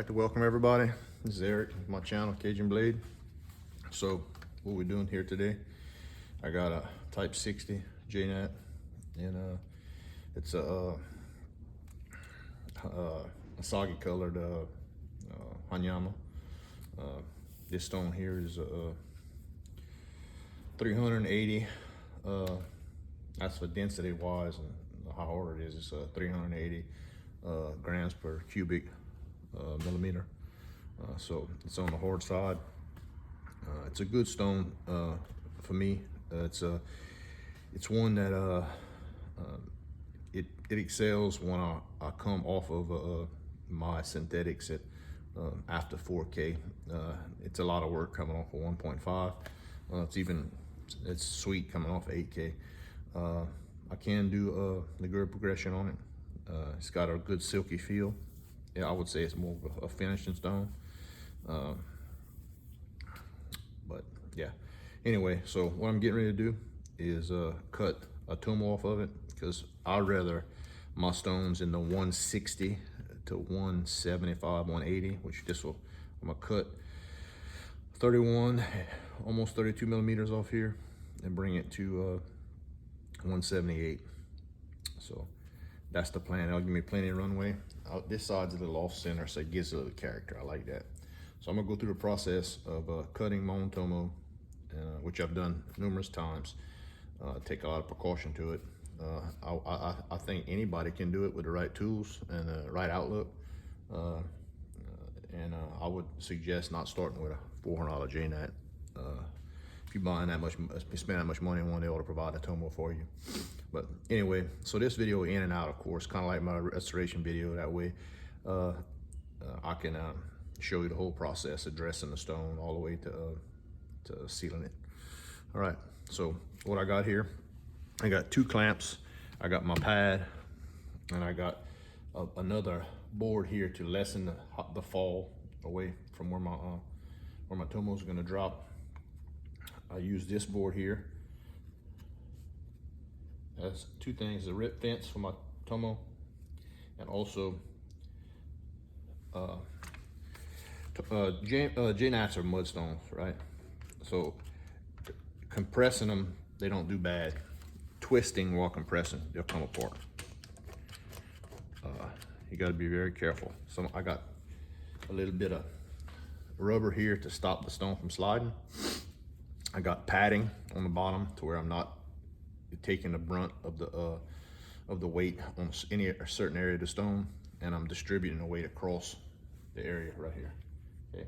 I'd like to welcome everybody. This is Eric, my channel, Cajun Blade. So what we're doing here today, I got a Type 60 Jnat, and it's a soggy colored Hanyama. This stone here is 380. That's for density wise, and how hard it is. It's 380 grams per cubic millimeter. So it's on the hard side. It's a good stone for me. It's one that it excels when I come off of my synthetics at after 4K. It's a lot of work coming off of 1.5. It's sweet coming off 8K. I can do the girl progression on it. It's got a good silky feel. Yeah, I would say it's more of a finishing stone. But yeah, anyway, so what I'm getting ready to do is cut a Tomo off of it, because I'd rather my stones in the 160 to 175, 180, which I'm gonna cut 31, almost 32 millimeters off here and bring it to 178. So that's the plan. That'll give me plenty of runway. This side's a little off center, so it gives a little character. I like that. So I'm gonna go through the process of cutting my own Tomo, which I've done numerous times. Take a lot of precaution to it. I think anybody can do it with the right tools and the right outlook. I would suggest not starting with a $400 Jnat. If you're buying that much, spend that much money on one, they ought to provide a Tomo for you. But anyway, so this video in and out, of course, kind of like my restoration video. That way I can show you the whole process of dressing the stone all the way to sealing it. All right, so what I got here, I got 2 clamps, I got my pad, and I got another board here to lessen the fall away from where my Tomo is gonna drop. I use this board here. That's 2 things: a rip fence for my Tomo, and also Jnats are mudstones, right? So compressing them, they don't do bad. Twisting while compressing, they'll come apart. You got to be very careful. So I got a little bit of rubber here to stop the stone from sliding. I got padding on the bottom to where I'm not taking the brunt of the weight on any certain area of the stone, and I'm distributing the weight across the area right here. Okay,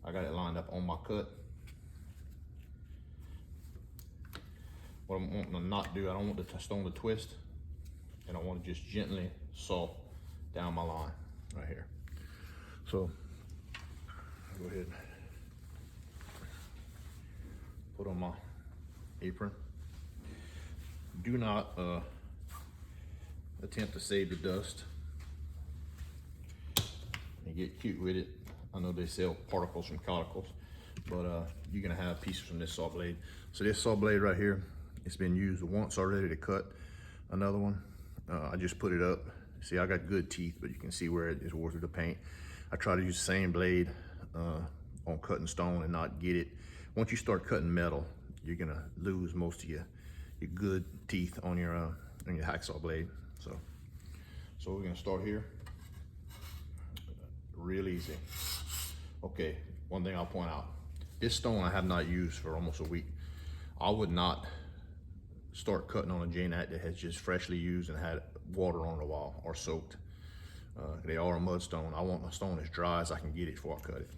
I got it lined up on my cut. What I'm wanting to not do, I don't want the stone to twist, and I want to just gently saw down my line right here. So go ahead, put on my apron. Do not attempt to save the dust and get cute with it. I know they sell particles from cauticles, but you're gonna have pieces from this saw blade. So this saw blade right here, it's been used once already to cut another one. I just put it up. See, I got good teeth, but you can see where it is wore through the paint. I try to use the same blade on cutting stone and not get it. Once you start cutting metal, you're gonna lose most of your good teeth on your hacksaw blade. So we're gonna start here. Real easy. Okay, one thing I'll point out, this stone I have not used for almost a week. I would not start cutting on a Jnat that has just freshly used and had water on it a while or soaked. They are a mud stone. I want my stone as dry as I can get it before I cut it.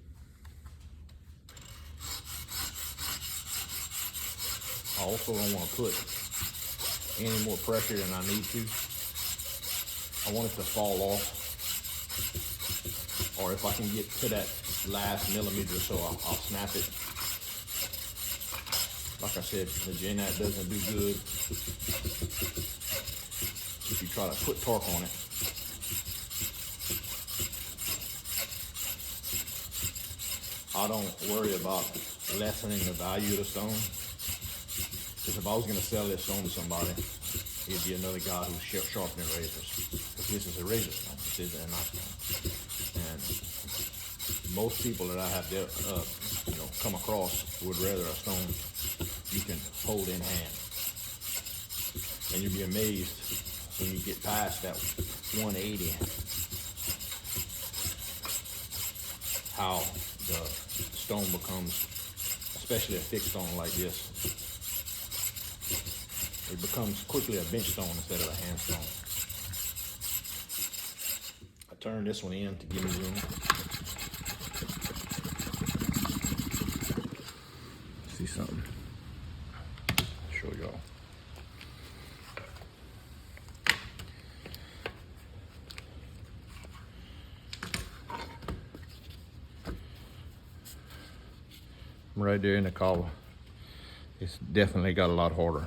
I also don't want to put any more pressure than I need to. I want it to fall off, or if I can get to that last millimeter or so, I'll snap it. Like I said, the Jnat doesn't do good if you try to put torque on it. I don't worry about lessening the value of the stone, because if I was going to sell this stone to somebody, it'd be another guy who's sharpening razors. Because this is a razor stone. This isn't a knife stone. And most people that I have come across would rather a stone you can hold in hand. And you'll be amazed when you get past that 180 how the stone becomes, especially a thick stone like this, it becomes quickly a bench stone instead of a hand stone. I turned this one in to give me room. See something? I'll show y'all. Right there in the collar. It's definitely got a lot harder.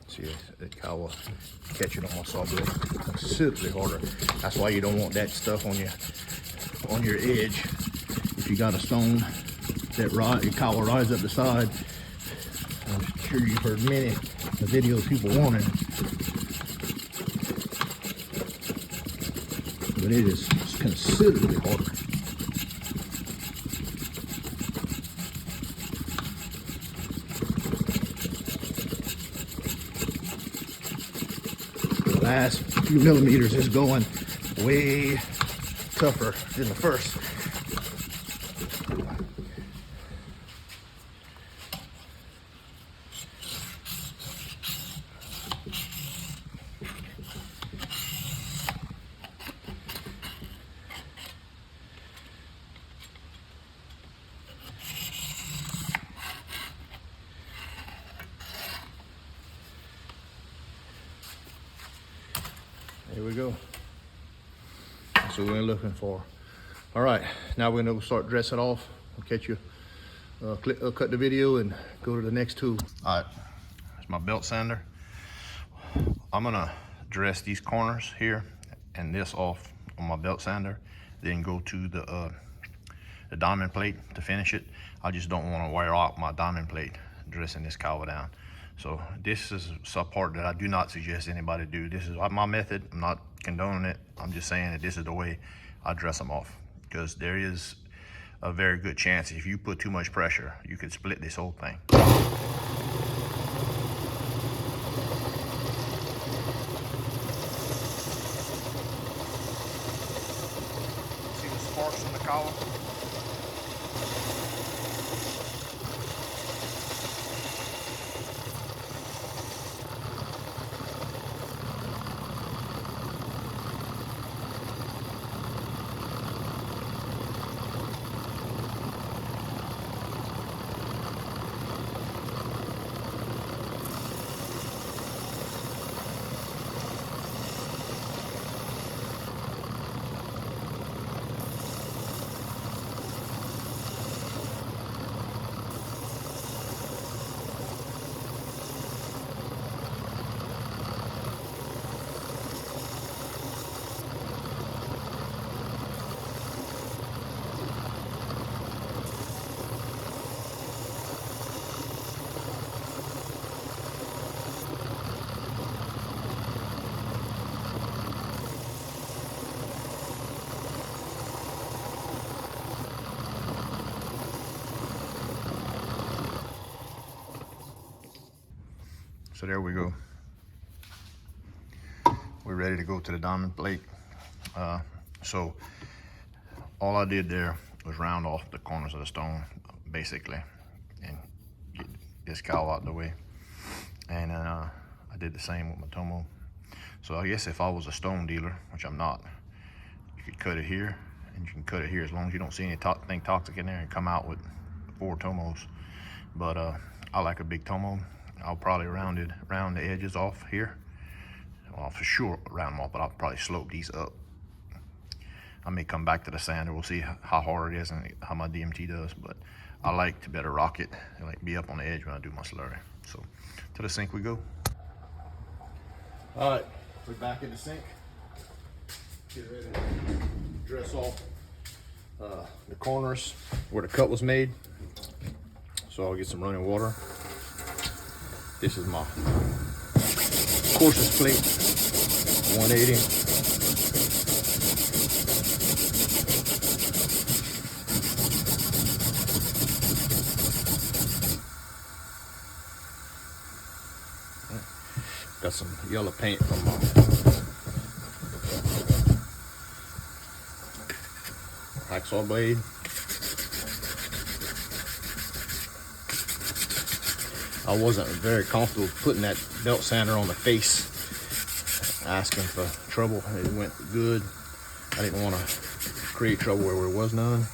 See, the collar catch it on my saw blade considerably harder. That's why you don't want that stuff on your edge. If you got a stone that your collar rides up the side, I'm sure you've heard many videos people wanting, but it is considerably harder. The last few millimeters is going way tougher than the first. Here we go. That's what we're looking for. All right, now we're gonna start dressing off. I'll catch you, cut the video and go to the next tool. All right, that's my belt sander. I'm gonna dress these corners here and this off on my belt sander, then go to the diamond plate to finish it. I just don't wanna wear out my diamond plate dressing this cowl down. So this is a part that I do not suggest anybody do. This is my method. I'm not condoning it. I'm just saying that this is the way I dress them off, because there is a very good chance if you put too much pressure, you could split this whole thing. See the sparks in the collar? So there we go. We're ready to go to the diamond plate. So all I did there was round off the corners of the stone, basically, and get this cowl out the way. And then I did the same with my Tomo. So I guess if I was a stone dealer, which I'm not, you could cut it here, and you can cut it here as long as you don't see anything toxic in there, and come out with 4 Tomos. But I like a big Tomo. I'll probably round the edges off here. Well, for sure round them off, but I'll probably slope these up. I may come back to the sander. We'll see how hard it is and how my DMT does, but I like to better rock it and like be up on the edge when I do my slurry. So to the sink we go. All right, we're back in the sink. Get ready. dress off the corners where the cut was made. So I'll get some running water. This is my coarsest plate, 180. Got some yellow paint from my hacksaw blade. I wasn't very comfortable putting that belt sander on the face, asking for trouble. It went good. I didn't want to create trouble where there was none.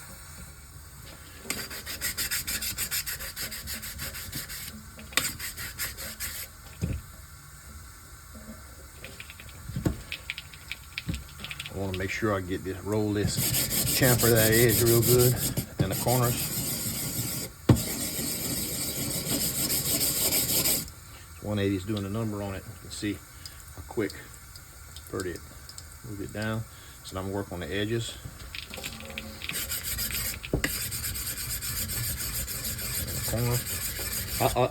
I want to make sure I get this, roll this chamfer that edge real good in the corners. 180 is doing a number on it. You can see how quick, pretty it. Move it down. So now I'm gonna work on the edges. In the corner.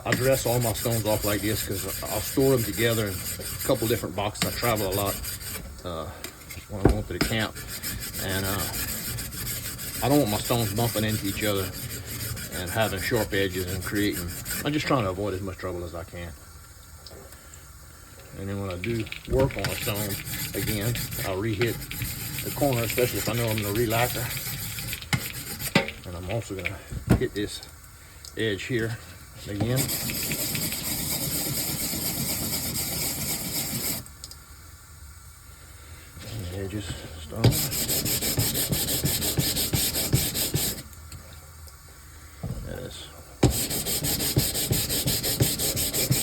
I dress all my stones off like this because I'll store them together in a couple different boxes. I travel a lot when I'm going to the camp, and I don't want my stones bumping into each other and having sharp edges and creating. I'm just trying to avoid as much trouble as I can. And then when I do work on a stone again, I'll re-hit the corner, especially if I know I'm going to re-lacquer. And I'm also going to hit this edge here again. And the edges stone. That is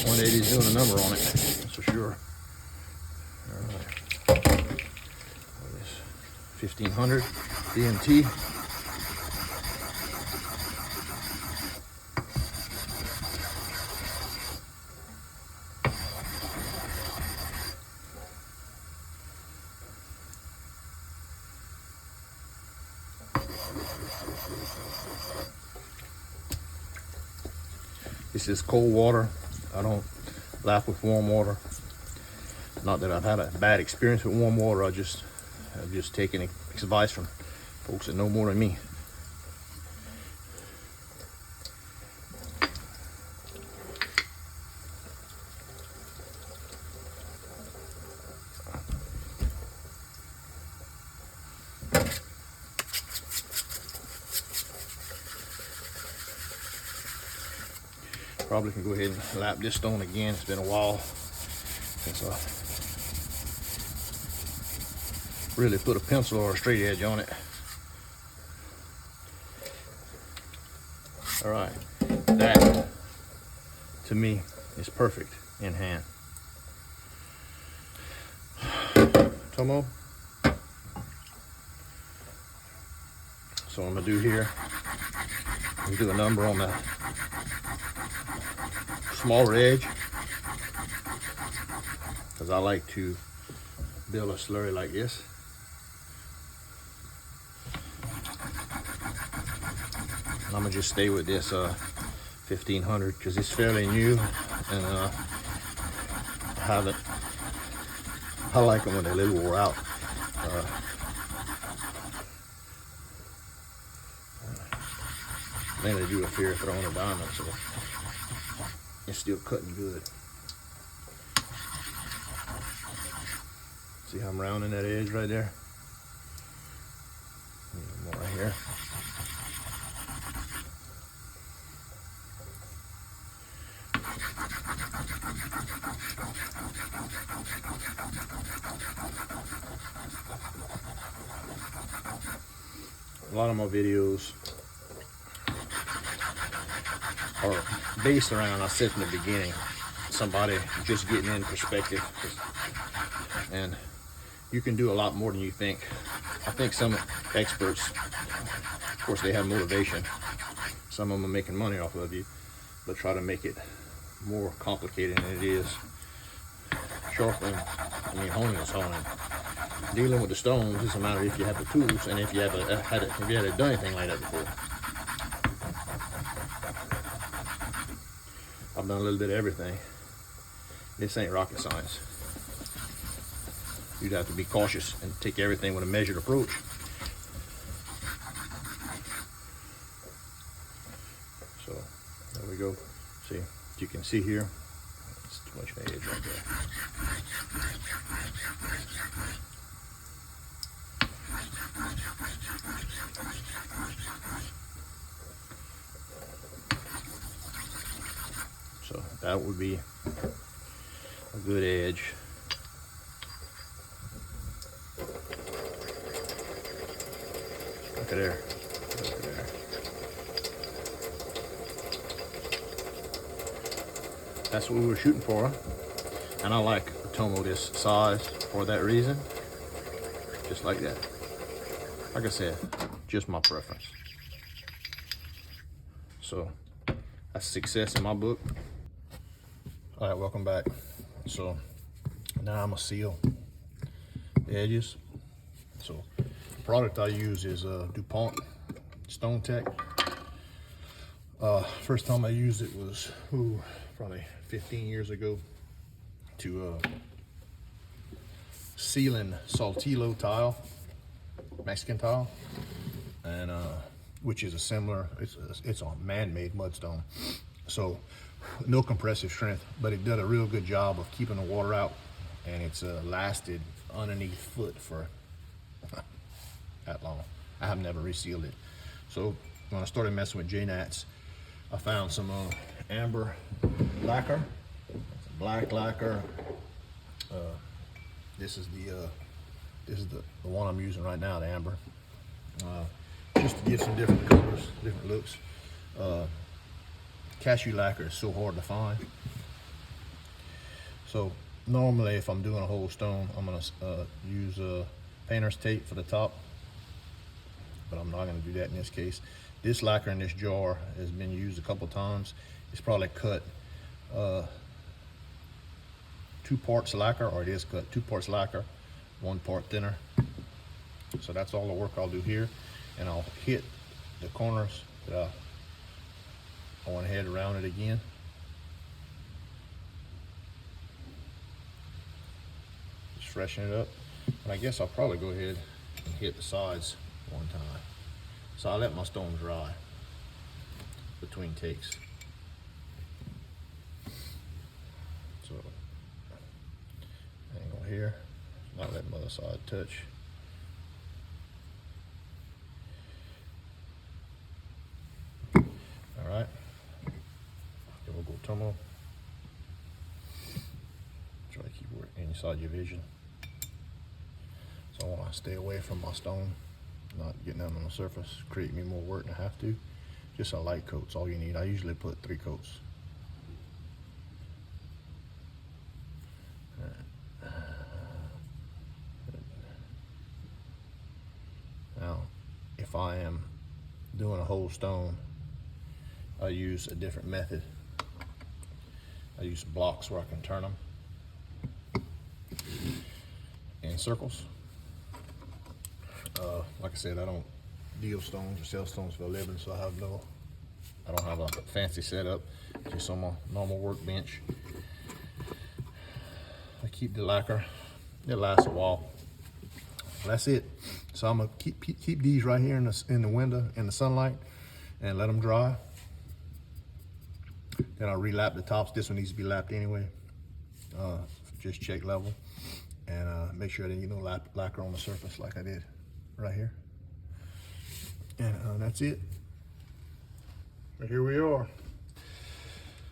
180 is doing a number on it. For sure. All right. 1500 DMT. This is cold water. I don't laugh with warm water. Not that I've had a bad experience with warm water. I've just taken advice from folks that know more than me. Probably can go ahead and lap this stone again. It's been a while since I really put a pencil or a straight edge on it. All right, that to me is perfect in hand. Tomo. So what I'm gonna do here is do a number on the smaller edge, because I like to build a slurry like this. And I'm gonna just stay with this 1500 because it's fairly new, and I like them when they're a little wore out. Mainly due to fear of throwing a diamond, so it's still cutting good. See how I'm rounding that edge right there? More right here. A lot of my videos are based around, I said in the beginning, somebody just getting in perspective. And you can do a lot more than you think. I think some experts, of course, they have motivation. Some of them are making money off of you, but try to make it more complicated than it is. Sharpening, I mean, honing is honing. dealing with the stones, it's a matter if you have the tools and if you had done anything like that before. I've done a little bit of everything. This ain't rocket science. You'd have to be cautious and take everything with a measured approach. So there we go. See, you can see here, it's too much edge right there. So that would be a good edge. Look at there. Look at there. That's what we were shooting for. And I like a Tomo this size for that reason. Just like that. Like I said, just my preference. So that's success in my book. All right, welcome back. So now I'm gonna seal the edges. So the product I use is DuPont Stone Tech. First time I used it was probably 15 years ago to sealing Saltillo tile, Mexican tile, and which is a similar. It's a man-made mudstone, so no compressive strength, but it did a real good job of keeping the water out, and it's lasted underneath foot for that long. I have never resealed it. So when I started messing with Jnats, I found some amber lacquer, black lacquer. This is the one I'm using right now, the amber. Just to give some different colors, different looks. Cashew lacquer is so hard to find. So normally if I'm doing a whole stone, I'm gonna use painter's tape for the top, but I'm not gonna do that in this case. This lacquer in this jar has been used a couple times. It's probably cut 2 parts lacquer, or it is cut 2 parts lacquer, 1 part thinner. So that's all the work I'll do here, and I'll hit the corners that I went ahead around it again. Just freshen it up. And I guess I'll probably go ahead and hit the sides one time. So I let my stone dry between takes. So angle here, not let my other side touch. All right. Then we'll go Tomo. Try to keep it inside your vision. So I want to stay away from my stone, not getting out on the surface, create me more work than I have to. Just a light coat's all you need. I usually put 3 coats. Now, if I am doing a whole stone, I use a different method. I use blocks where I can turn them in circles. Like I said, I don't deal stones or sell stones for a living, so I don't have a fancy setup, just on my normal workbench. I keep the lacquer, it lasts a while. That's it. So I'm gonna keep these right here in the window, in the sunlight, and let them dry. Then I'll relap the tops. This one needs to be lapped anyway. Just check level, and make sure I didn't get no lacquer on the surface like I did right here. And that's it. But here we are.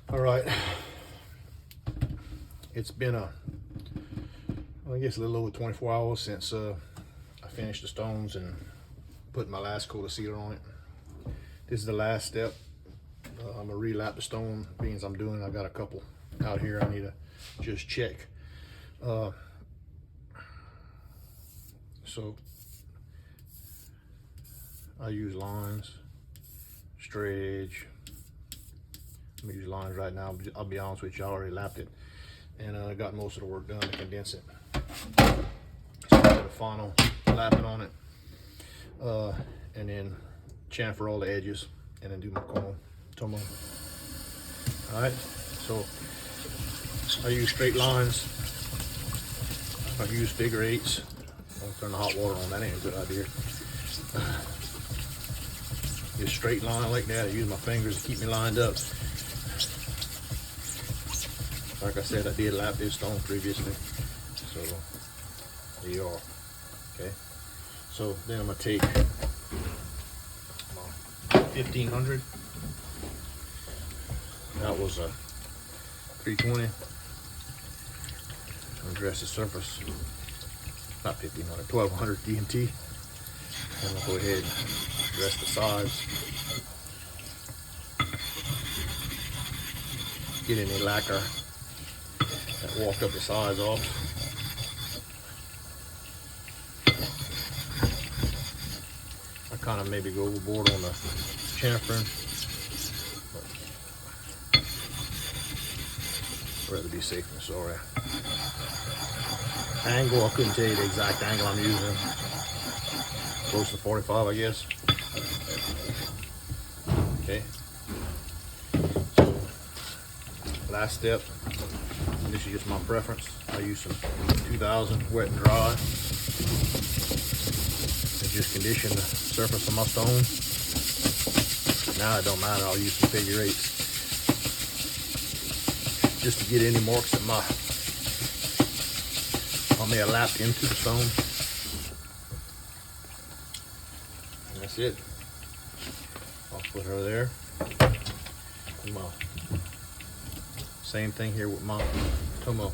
All right. It's been I guess a little over 24 hours since I finished the stones and put my last coat of sealer on it. This is the last step. I'm gonna relap the stone beans I'm doing. I got a couple out here I need to just check. So I use lines, straight edge. I'm gonna use lines right now. I'll be honest with you, I already lapped it, and I got most of the work done to condense it. So I'm gonna final lapping on it, and then chamfer all the edges, and then do my Tomo. All right, so I use straight lines. I use figure eights. Don't turn the hot water on, that ain't a good idea. Just straight line like that. I use my fingers to keep me lined up. Like I said, I did lap this stone previously, so there you are. Okay, so then I'm gonna take my 1500. That was a 320. Address the surface. Not 1500, 1200 DMT. I'm gonna go ahead and address the sides. Get any lacquer that walked up the sides off. I kind of maybe go overboard on the chamfering. I'd rather be safe than sorry. Angle, I couldn't tell you the exact angle I'm using. Close to 45, I guess. Okay. So, last step. This is just my preference. I use some 2000 wet and dry. And just condition the surface of my stone. Now it don't matter, I'll use some figure eights. Just to get any marks that I may have lapped into the stone. And that's it. I'll put her there. Same thing here with my Tomo.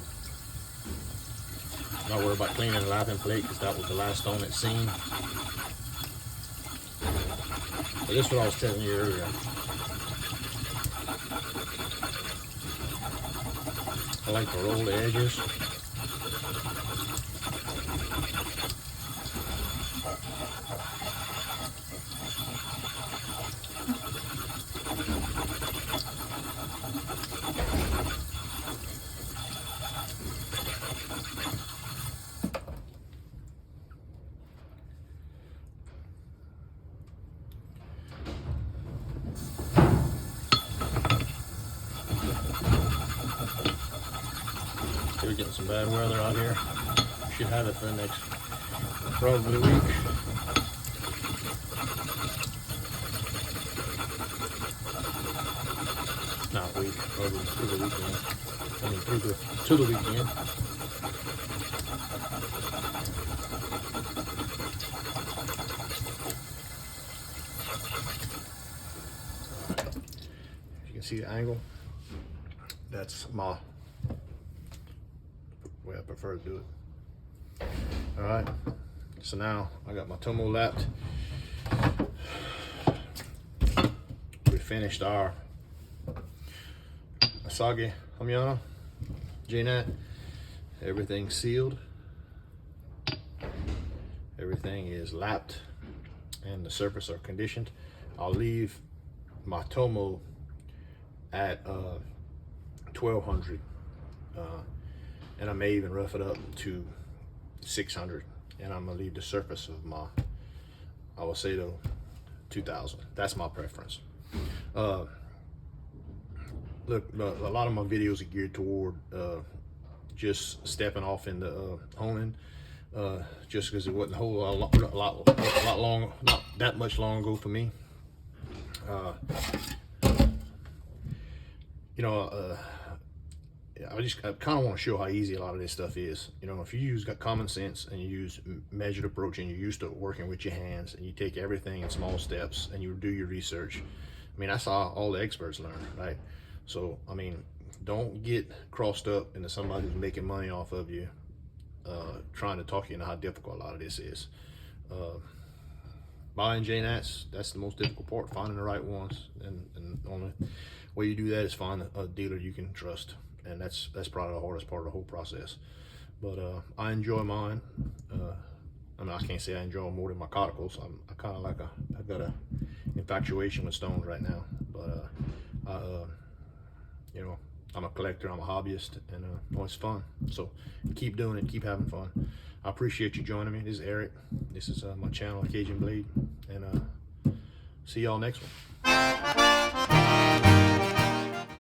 Not worry about cleaning the lapping plate because that was the last stone it's seen. But this is what I was telling you earlier. I like to roll the edges. We're getting some bad weather out here. Should have it for the next probably week. Not week, probably through the weekend. I mean to the weekend. You can see the angle. That's my way I prefer to do it. All right, so now I got my Tomo lapped. We finished our Asage Hamyana, Jnat. Everything's sealed. Everything is lapped and the surface are conditioned. I'll leave my Tomo at 1200. And I may even rough it up to 600, and I'm gonna leave the surface of my, I will say though, 2000. That's my preference. Look, a lot of my videos are geared toward just stepping off into honing, just because it wasn't a whole lot long, not that much long ago for me. You know, I kind of want to show how easy a lot of this stuff is. You know, if you got common sense and you use measured approach and you're used to working with your hands and you take everything in small steps and you do your research. I mean, that's how all the experts learn, right? So, I mean, don't get crossed up into somebody who's making money off of you, trying to talk you into how difficult a lot of this is. Buying Jnats, that's the most difficult part, finding the right ones. And the only way you do that is find a dealer you can trust. And that's probably the hardest part of the whole process. But I enjoy mine. I mean, I can't say I enjoy them more than my cauticles. I kind of I've got a infatuation with stones right now. But you know, I'm a collector, I'm a hobbyist, and it's fun. So keep doing it, keep having fun. I appreciate you joining me. This is Eric. This is my channel, Cajun Blade, and see y'all next one.